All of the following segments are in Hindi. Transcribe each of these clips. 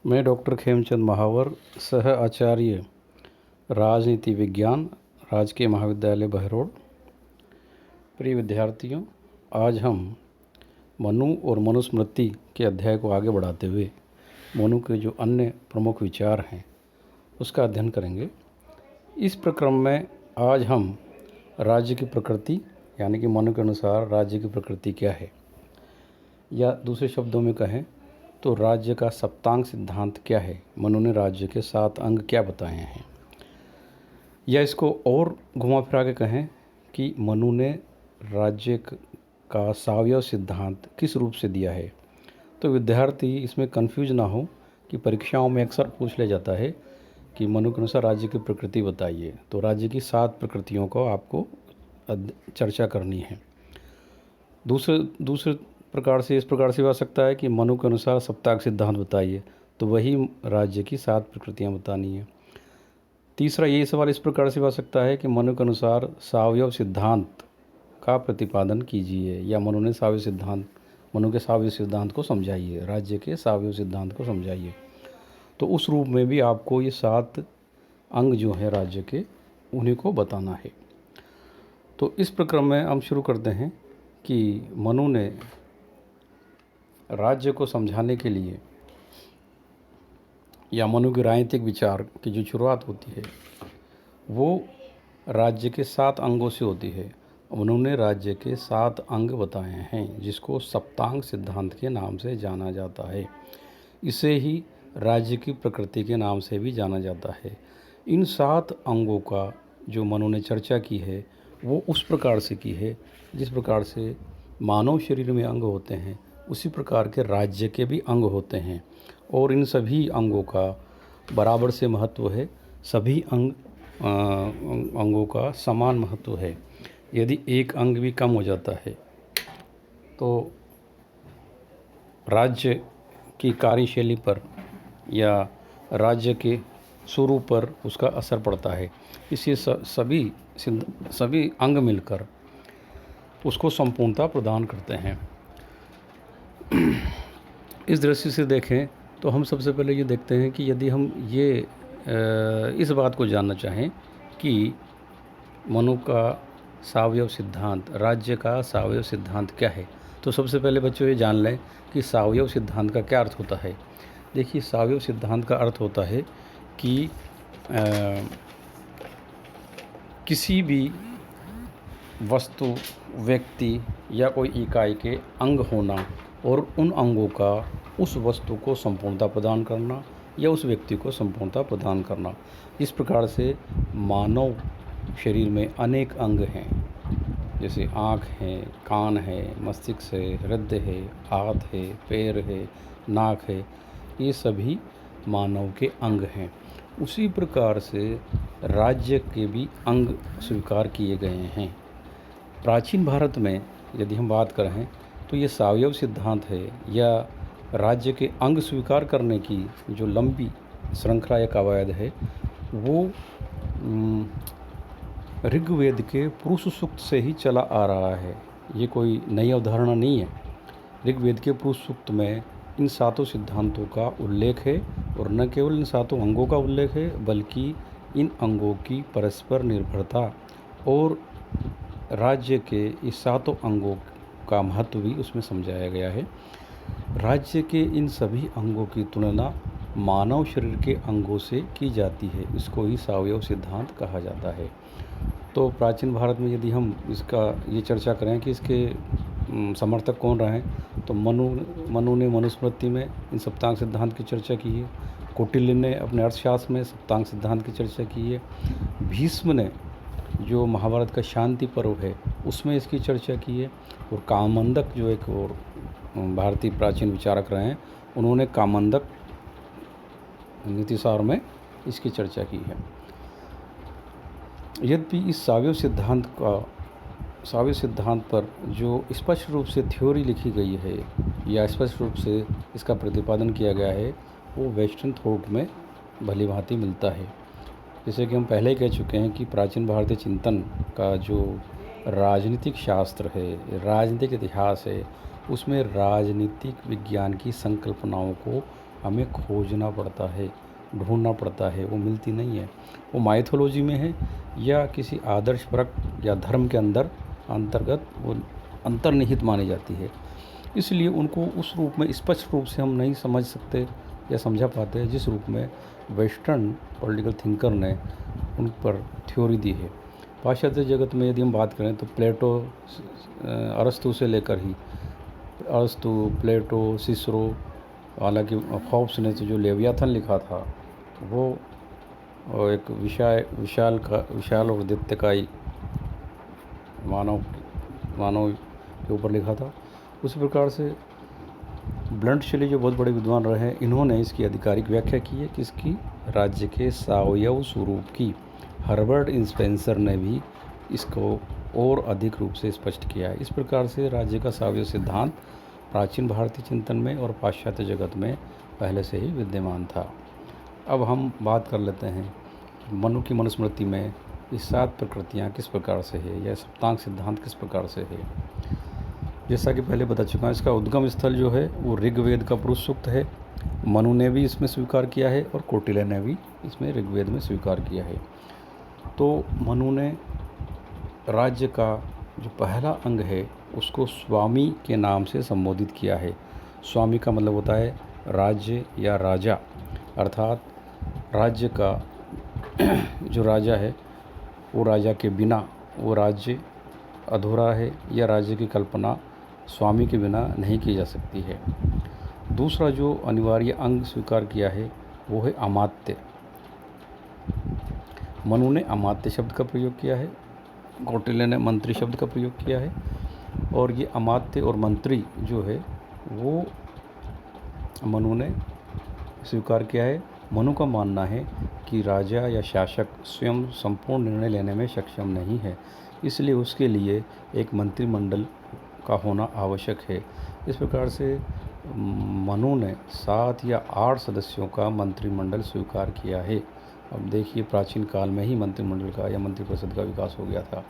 मैं डॉक्टर खेमचंद महावर, सह आचार्य राजनीति विज्ञान, राजकीय महाविद्यालय बहरोड़। प्रिय विद्यार्थियों, आज हम मनु और मनुस्मृति के अध्याय को आगे बढ़ाते हुए मनु के जो अन्य प्रमुख विचार हैं उसका अध्ययन करेंगे। इस प्रक्रम में आज हम राज्य की प्रकृति यानी कि मनु के अनुसार राज्य की प्रकृति क्या है, या दूसरे शब्दों में कहें तो राज्य का सप्तांग सिद्धांत क्या है, मनु ने राज्य के 7 अंग क्या बताए हैं, या इसको और घुमा फिरा के कहें कि मनु ने राज्य का सावयव सिद्धांत किस रूप से दिया है। तो विद्यार्थी इसमें कंफ्यूज ना हो कि परीक्षाओं में अक्सर पूछ लिया जाता है कि मनु के अनुसार राज्य की प्रकृति बताइए। तो राज्य की 7 प्रकृतियों को आपको चर्चा करनी है। दूसरे प्रकार से इस प्रकार से हो सकता है कि मनु के अनुसार सप्तांग सिद्धांत बताइए, तो वही राज्य की 7 प्रकृतियां बतानी है। तीसरा यही सवाल इस प्रकार से हो सकता है कि मनु के अनुसार सावयव सिद्धांत का प्रतिपादन कीजिए, या मनु के सावयव सिद्धांत को समझाइए, राज्य के सावयव सिद्धांत को समझाइए। तो उस रूप में भी आपको ये 7 अंग जो है राज्य के, उन्हीं को बताना है। तो इस प्रक्रम में हम शुरू करते हैं कि मनु ने राज्य को समझाने के लिए, या मनु के राजनीतिक विचार की जो शुरुआत होती है वो राज्य के 7 अंगों से होती है। उन्होंने राज्य के 7 अंग बताए हैं जिसको सप्तांग सिद्धांत के नाम से जाना जाता है। इसे ही राज्य की प्रकृति के नाम से भी जाना जाता है। इन 7 अंगों का जो मनु ने चर्चा की है वो उस प्रकार से की है जिस प्रकार से मानव शरीर में अंग होते हैं उसी प्रकार के राज्य के भी अंग होते हैं, और इन सभी अंगों का बराबर से महत्व है। सभी अंगों का समान महत्व है। यदि एक अंग भी कम हो जाता है तो राज्य की कार्यशैली पर या राज्य के स्वरूप पर उसका असर पड़ता है। इसलिए सभी अंग मिलकर उसको संपूर्णता प्रदान करते हैं। इस दृष्टि से देखें तो हम सबसे पहले ये देखते हैं कि यदि हम इस बात को जानना चाहें कि मनु का सावयव सिद्धांत, राज्य का सावयव सिद्धांत क्या है, तो सबसे पहले बच्चों ये जान लें कि सावयव सिद्धांत का क्या अर्थ होता है। देखिए, सावयव सिद्धांत का अर्थ होता है कि किसी भी वस्तु, व्यक्ति या कोई इकाई के अंग होना और उन अंगों का उस वस्तु को संपूर्णता प्रदान करना या उस व्यक्ति को संपूर्णता प्रदान करना। इस प्रकार से मानव शरीर में अनेक अंग हैं, जैसे आँख है, कान है, मस्तिष्क है, हृदय है, हाथ है, पैर है, नाक है। ये सभी मानव के अंग हैं। उसी प्रकार से राज्य के भी अंग स्वीकार किए गए हैं। प्राचीन भारत में यदि हम बात करें तो ये सावयव सिद्धांत है, या राज्य के अंग स्वीकार करने की जो लंबी श्रृंखला या कवायद है वो ऋग्वेद के पुरुष सूक्त से ही चला आ रहा है। ये कोई नई अवधारणा नहीं है। ऋग्वेद के पुरुष सूक्त में इन 7 सिद्धांतों का उल्लेख है, और न केवल इन 7 अंगों का उल्लेख है बल्कि इन अंगों की परस्पर निर्भरता और राज्य के इस 7 अंगों का महत्व भी उसमें समझाया गया है। राज्य के इन सभी अंगों की तुलना मानव शरीर के अंगों से की जाती है। इसको ही सावयव सिद्धांत कहा जाता है। तो प्राचीन भारत में यदि हम ये चर्चा करें कि इसके समर्थक कौन रहे हैं, तो मनु ने मनुस्मृति में इन सप्तांग सिद्धांत की चर्चा की है। कौटिल्य ने अपने अर्थशास्त्र में सप्तांग सिद्धांत की चर्चा की है। भीष्म ने जो महाभारत का शांति पर्व है उसमें इसकी चर्चा की है, और कामंदक जो एक और भारतीय प्राचीन विचारक रहे हैं, उन्होंने कामंदक नीतिसार में इसकी चर्चा की है। यद्यपि इस सावयव सिद्धांत पर जो स्पष्ट रूप से थ्योरी लिखी गई है या स्पष्ट रूप से इसका प्रतिपादन किया गया है वो वेस्टर्न थॉट में भली भांति मिलता है। जैसे कि हम पहले ही कह चुके हैं कि प्राचीन भारतीय चिंतन का जो राजनीतिक शास्त्र है, राजनीतिक इतिहास है, उसमें राजनीतिक विज्ञान की संकल्पनाओं को हमें खोजना पड़ता है, ढूंढना पड़ता है, वो मिलती नहीं है। वो माइथोलॉजी में है या किसी आदर्शपरक या धर्म के अंतर्गत वो अंतर्निहित मानी जाती है। इसलिए उनको उस रूप में स्पष्ट रूप से हम नहीं समझ सकते या समझा पाते जिस रूप में वेस्टर्न पॉलिटिकल थिंकर ने उन पर थ्योरी दी है। पाश्चात्य जगत में यदि हम बात करें तो प्लेटो, अरस्तु से लेकर ही अरस्तु, प्लेटो, सिसरो, हालांकि हॉब्स ने तो जो लेवियाथन लिखा था वो एक विशाल और दीप्तकाय मानव के ऊपर लिखा था। उसी प्रकार से ब्लंट शैली जो बहुत बड़े विद्वान रहे हैं, इन्होंने इसकी आधिकारिक व्याख्या की है, किसकी? राज्य के सावयव स्वरूप की। हर्बर्ट स्पेंसर ने भी इसको और अधिक रूप से स्पष्ट किया है। इस प्रकार से राज्य का सावयव सिद्धांत प्राचीन भारतीय चिंतन में और पाश्चात्य जगत में पहले से ही विद्यमान था। अब हम बात कर लेते हैं मनु की मनुस्मृति में ये 7 प्रकृतियाँ किस प्रकार से है, या सप्तांग सिद्धांत किस प्रकार से है। जैसा कि पहले बता चुका हूँ, इसका उद्गम स्थल जो है वो ऋग्वेद का पुरुष सूक्त है। मनु ने भी इसमें स्वीकार किया है और कौटिल्य ने भी इसमें ऋग्वेद में स्वीकार किया है। तो मनु ने राज्य का जो पहला अंग है उसको स्वामी के नाम से संबोधित किया है। स्वामी का मतलब होता है राज्य या राजा, अर्थात राज्य का जो राजा है वो राजा के बिना वो राज्य अधूरा है, या राज्य की कल्पना स्वामी के बिना नहीं की जा सकती है। दूसरा जो अनिवार्य अंग स्वीकार किया है वो है अमात्य। मनु ने अमात्य शब्द का प्रयोग किया है, कौटिल्य ने मंत्री शब्द का प्रयोग किया है। और ये अमात्य और मंत्री जो है वो मनु ने स्वीकार किया है। मनु का मानना है कि राजा या शासक स्वयं संपूर्ण निर्णय लेने में सक्षम नहीं है, इसलिए उसके लिए एक मंत्रिमंडल का होना आवश्यक है। इस प्रकार से मनु ने 7 या 8 सदस्यों का मंत्रिमंडल स्वीकार किया है। अब देखिए, प्राचीन काल में ही मंत्रिमंडल का या मंत्रिपरिषद का विकास हो गया था।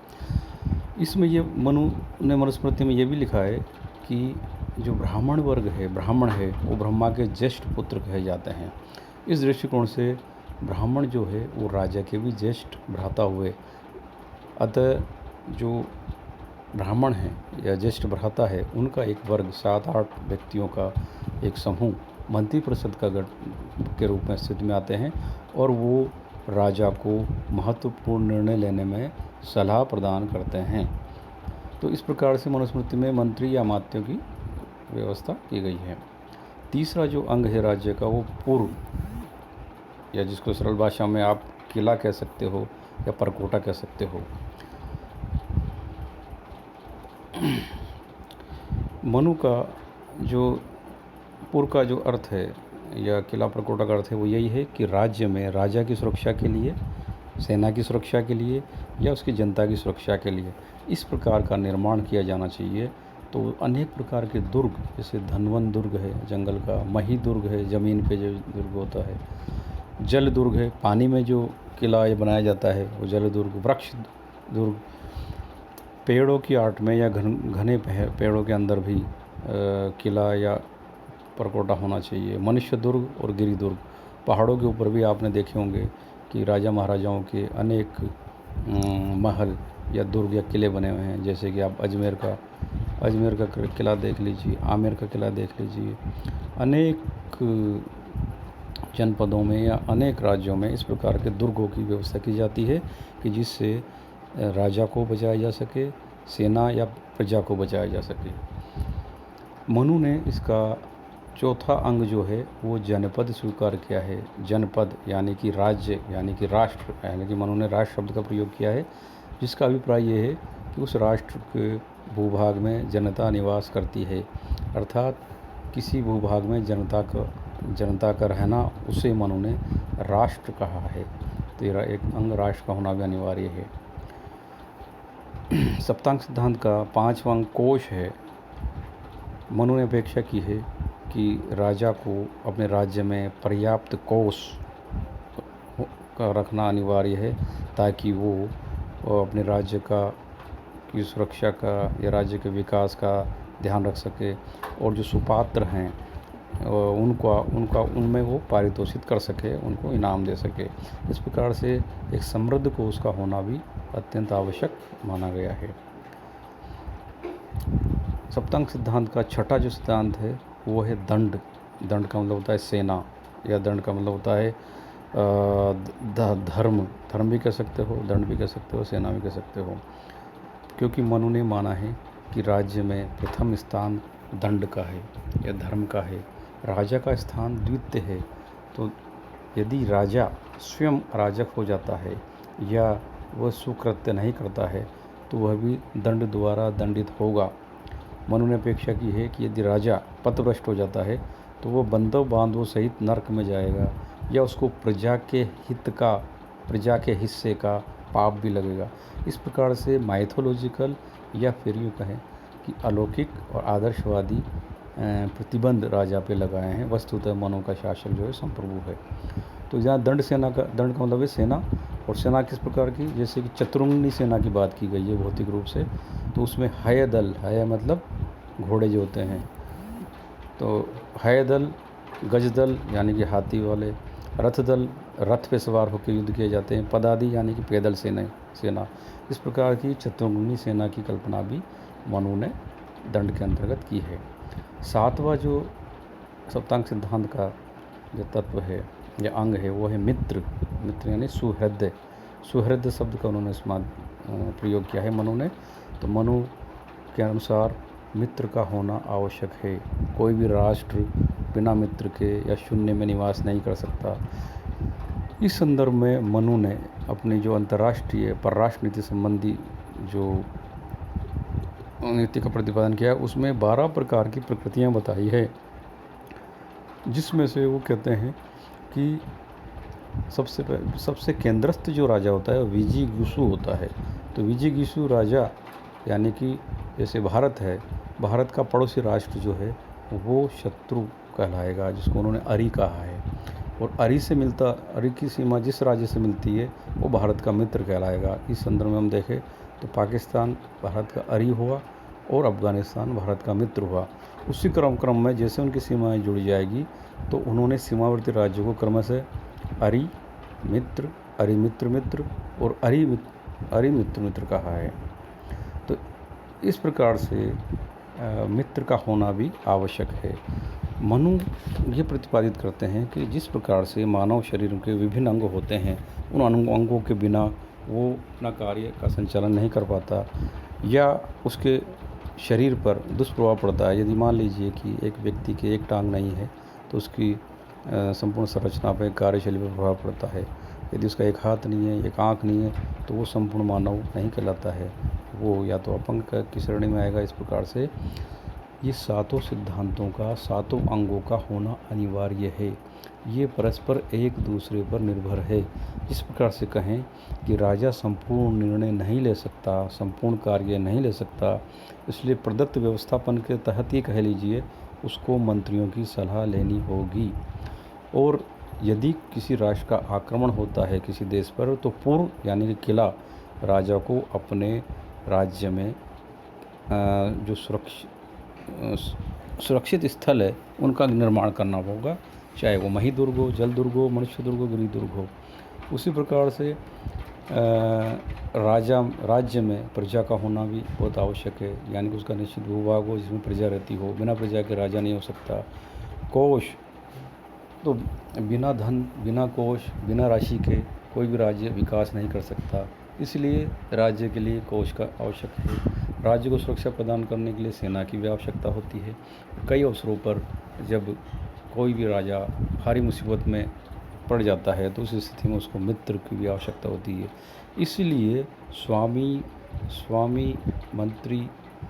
इसमें ये मनु ने मनुस्मृति में ये भी लिखा है कि जो ब्राह्मण वर्ग है, ब्राह्मण है, वो ब्रह्मा के ज्येष्ठ पुत्र कहे जाते हैं। इस दृष्टिकोण से ब्राह्मण जो है वो राजा के भी ज्येष्ठ भ्राता हुए। अतः जो ब्राह्मण है या ज्येष्ठ भ्राता है उनका एक वर्ग 7-8 व्यक्तियों का एक समूह मंत्रिपरिषद का के रूप में स्थिति में आते हैं, और वो राजा को महत्वपूर्ण निर्णय लेने में सलाह प्रदान करते हैं। तो इस प्रकार से मनुस्मृति में मंत्री या अमात्यों की व्यवस्था की गई है। तीसरा जो अंग है राज्य का वो पूर्व, या जिसको सरल भाषा में आप किला कह सकते हो या परकोटा कह सकते हो। मनु का जो पूर्व का जो अर्थ है या किला परकोटा का अर्थ है वो यही है कि राज्य में राजा की सुरक्षा के लिए, सेना की सुरक्षा के लिए या उसकी जनता की सुरक्षा के लिए इस प्रकार का निर्माण किया जाना चाहिए। तो अनेक प्रकार के दुर्ग, जैसे धनवन दुर्ग है जंगल का, मही दुर्ग है ज़मीन पे जो दुर्ग होता है, जल दुर्ग है पानी में जो किला ये बनाया जाता है वो जल दुर्ग, वृक्ष दुर्ग, पेड़ों की आट में या घने पेड़ों के अंदर भी किला या परकोटा होना चाहिए। मनुष्य दुर्ग और गिरी दुर्ग, पहाड़ों के ऊपर भी आपने देखे होंगे कि राजा महाराजाओं के अनेक महल या दुर्ग या किले बने हुए हैं। जैसे कि आप अजमेर का किला देख लीजिए, आमेर का किला देख लीजिए। अनेक जनपदों में या अनेक राज्यों में इस प्रकार के दुर्गों की व्यवस्था की जाती है कि जिससे राजा को बचाया जा सके, सेना या प्रजा को बचाया जा सके। मनु ने इसका चौथा अंग जो है वो जनपद स्वीकार किया है। जनपद यानी कि राज्य, यानी कि राष्ट्र, यानी कि मनु ने राष्ट्र शब्द का प्रयोग किया है, जिसका अभिप्राय ये है कि उस राष्ट्र के भूभाग में जनता निवास करती है, अर्थात किसी भूभाग में जनता का रहना, उसे मनु ने राष्ट्र कहा है। तो यह एक अंग राष्ट्र का होना भी अनिवार्य है। सप्तांग सिद्धांत का 5वां अंग कोश है। मनु ने अपेक्षा की है कि राजा को अपने राज्य में पर्याप्त कोष का रखना अनिवार्य है, ताकि वो अपने राज्य की सुरक्षा का या राज्य के विकास का ध्यान रख सके। और जो सुपात्र हैं उनमें वो पारितोषित कर सके, उनको इनाम दे सके। इस प्रकार से एक समृद्ध कोश का होना भी अत्यंत आवश्यक माना गया है। सप्तांग सिद्धांत का छठा जो सिद्धांत है वो है दंड। दंड का मतलब होता है सेना, या दंड का मतलब होता है धर्म। धर्म भी कह सकते हो, दंड भी कह सकते हो, सेना भी कह सकते हो। क्योंकि मनु ने माना है कि राज्य में प्रथम स्थान दंड का है या धर्म का है, राजा का स्थान द्वितीय है। तो यदि राजा स्वयं अराजक हो जाता है या वह सुकृत्य नहीं करता है तो वह भी दंड द्वारा दंडित होगा। मनु ने अपेक्षा की है कि यदि राजा पथभ्रष्ट हो जाता है तो वो बंधुओं बांधवों सहित नरक में जाएगा, या उसको प्रजा के हिस्से का पाप भी लगेगा। इस प्रकार से माइथोलॉजिकल या फिर यूँ कहें कि अलौकिक और आदर्शवादी प्रतिबंध राजा पे लगाए हैं। वस्तुतः मनु का शासन जो है संप्रभु है। तो यहाँ दंड का मतलब है सेना। और सेना किस प्रकार की, जैसे कि चतुरंगी सेना की बात की गई है भौतिक रूप से, तो उसमें हय दल, हय मतलब घोड़े जो होते हैं, तो हय दल, गज दल यानी कि हाथी वाले, रथ दल रथ पे सवार होकर युद्ध किए जाते हैं, पदादि यानी कि पैदल सेना। इस प्रकार की चतुर्मुखी सेना की कल्पना भी मनु ने दंड के अंतर्गत की है। सातवां जो सप्तांग सिद्धांत का जो तत्व है या अंग है वो है मित्र। मित्र यानी सुहृदय। सुहृदय शब्द का उन्होंने प्रयोग किया है मनु ने। तो मनु के अनुसार मित्र का होना आवश्यक है। कोई भी राष्ट्र बिना मित्र के या शून्य में निवास नहीं कर सकता। इस संदर्भ में मनु ने अपनी जो अंतर्राष्ट्रीय परराष्ट्र नीति संबंधी जो नीति का प्रतिपादन किया, उसमें 12 प्रकार की प्रकृतियां बताई है, जिसमें से वो कहते हैं कि सबसे केंद्रस्थ जो राजा होता है वो विजिगीषु होता है। तो विजिगीषु राजा यानी कि जैसे भारत है, भारत का पड़ोसी राष्ट्र जो है वो शत्रु कहलाएगा, जिसको उन्होंने अरि कहा है। और अरि की सीमा जिस राज्य से मिलती है वो भारत का मित्र कहलाएगा। इस संदर्भ में हम देखें तो पाकिस्तान भारत का अरि हुआ और अफ़गानिस्तान भारत का मित्र हुआ। उसी क्रम में जैसे उनकी सीमाएं जुड़ी जाएगी तो उन्होंने सीमावर्ती राज्यों को क्रमशः अरि मित्र, अरि मित्र मित्र और अरि मित्र मित्र कहा है। तो इस प्रकार से मित्र का होना भी आवश्यक है। मनु ये प्रतिपादित करते हैं कि जिस प्रकार से मानव शरीर के विभिन्न अंग होते हैं, उन अंगों के बिना वो अपना कार्य का संचालन नहीं कर पाता या उसके शरीर पर दुष्प्रभाव पड़ता है। यदि मान लीजिए कि एक व्यक्ति के एक टांग नहीं है तो उसकी संपूर्ण संरचना पर, कार्यशैली पर प्रभाव पड़ता है। यदि उसका एक हाथ नहीं है, एक आँख नहीं है तो वो संपूर्ण मानव नहीं कहलाता है, वो या तो अपंग की श्रेणी में आएगा। इस प्रकार से ये सातों सिद्धांतों का, सातों अंगों का होना अनिवार्य है। ये परस्पर एक दूसरे पर निर्भर है। इस प्रकार से कहें कि राजा संपूर्ण निर्णय नहीं ले सकता, संपूर्ण कार्य नहीं ले सकता, इसलिए प्रदत्त व्यवस्थापन के तहत ही कह लीजिए उसको मंत्रियों की सलाह लेनी होगी। और यदि किसी राष्ट्र का आक्रमण होता है किसी देश पर तो पूर्व यानी कि किला राजा को अपने राज्य में जो सुरक्षित स्थल है उनका निर्माण करना होगा, चाहे वो मही दुर्ग हो, जल दुर्ग हो, मनुष्य दुर्ग हो, गिरि दुर्ग हो। उसी प्रकार से राज्य में प्रजा का होना भी बहुत आवश्यक है, यानी कि उसका निश्चित भूभाग हो जिसमें प्रजा रहती हो। बिना प्रजा के राजा नहीं हो सकता। कोष, तो बिना धन, बिना कोष, बिना राशि के कोई भी राज्य विकास नहीं कर सकता। इसलिए राज्य के लिए कोष का आवश्यक है। राज्य को सुरक्षा प्रदान करने के लिए सेना की भी आवश्यकता होती है। कई अवसरों पर जब कोई भी राजा भारी मुसीबत में पड़ जाता है तो उस स्थिति में उसको मित्र की भी आवश्यकता होती है। इसलिए स्वामी, मंत्री,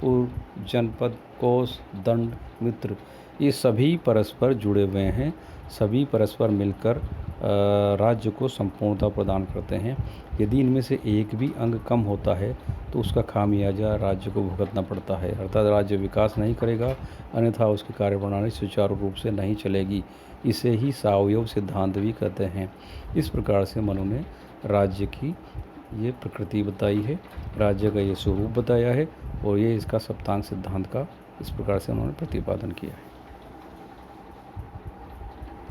पूर्व, जनपद, कोष, दंड, मित्र, ये सभी परस्पर जुड़े हुए हैं। सभी परस्पर मिलकर राज्य को संपूर्णता प्रदान करते हैं। यदि इनमें से एक भी अंग कम होता है तो उसका खामियाजा राज्य को भुगतना पड़ता है, अर्थात राज्य विकास नहीं करेगा, अन्यथा उसकी कार्यप्रणाली सुचारू रूप से नहीं चलेगी। इसे ही सावयव सिद्धांत भी कहते हैं। इस प्रकार से मनु ने राज्य की ये प्रकृति बताई है, राज्य का ये स्वरूप बताया है और ये इसका सप्तांग सिद्धांत का इस प्रकार से उन्होंने प्रतिपादन किया है।